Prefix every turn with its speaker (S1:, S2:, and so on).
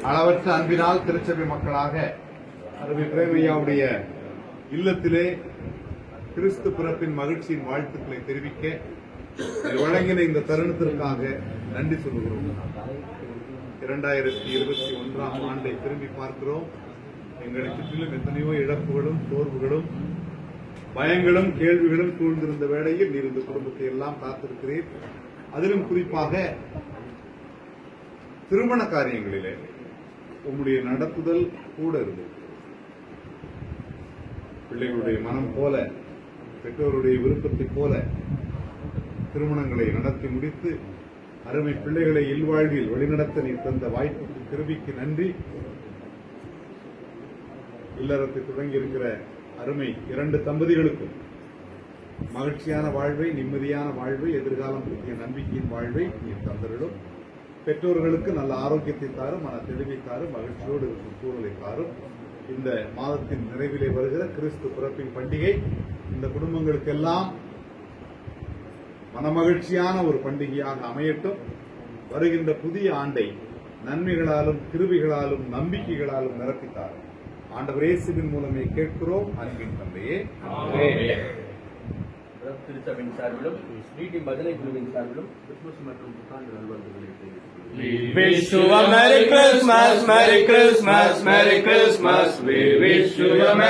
S1: அளவற்ற அன்பினால் திருச்சபை மக்களாக அருமை பிரேமையாவுடைய இல்லத்திலே கிறிஸ்து பிறப்பின் மகிழ்ச்சியின் வாழ்த்துக்களை தெரிவிக்க வழங்கின இந்த தருணத்திற்காக நன்றி சொல்லுகிறோம். 2021 ஆண்டை திரும்பி பார்க்கிறோம். எங்களை சுற்றிலும் எத்தனையோ இழப்புகளும் சோர்வுகளும் பயங்களும் கேள்விகளும் சூழ்ந்திருந்த வேளையில் நீர் இந்த குடும்பத்தை எல்லாம் காத்திருக்கிறீர். அதிலும் குறிப்பாக திருமண காரியங்களிலே உங்களுடைய நடத்துதல் கூட இருந்தது. பிள்ளைகளுடைய மனம் போல, பெற்றோருடைய விருப்பத்தை போல திருமணங்களை நடத்தி முடித்து அருமை பிள்ளைகளை இல்வாழ்வில் வழிநடத்த நீ தந்த வாய்ப்புக்கு கிருபிக்கு நன்றி. இல்லறத்தை தொடங்கி இருக்கிற அருமை 2 தம்பதிகளுக்கும் மகிழ்ச்சியான வாழ்வை, நிம்மதியான வாழ்வை, எதிர்காலம் பற்றிய நம்பிக்கையின் வாழ்வை நீ தந்தரிடும். பெற்றோர்களுக்கு நல்ல ஆரோக்கியத்தை தாரும், மன தெளிவை தாரும், மகிழ்ச்சியோடு இருக்கும் சூழலை தாரும். இந்த மாதத்தின் நிறைவிலே வருகிற கிறிஸ்து பிறப்பின் பண்டிகை இந்த குடும்பங்களுக்கெல்லாம் மனமகிழ்ச்சியான ஒரு பண்டிகையாக அமையட்டும். வருகின்ற புதிய ஆண்டை நன்மைகளாலும் கிருபைகளாலும் நம்பிக்கைகளாலும் நிரப்பித்தார். ஆண்டவர் இயேசுவின் மூலமே கேட்கிறோம் அன்பின் தந்தையே.
S2: திருச்சபையின் சார்பிலும் டிடி மதுரை குழுவின் சார்பிலும் கிறிஸ்துமஸ் மற்றும் புத்தாண்டு நல்வாழ்த்துக்களை
S3: Wish you a Merry Christmas, Merry Christmas, Merry Christmas. We wish you a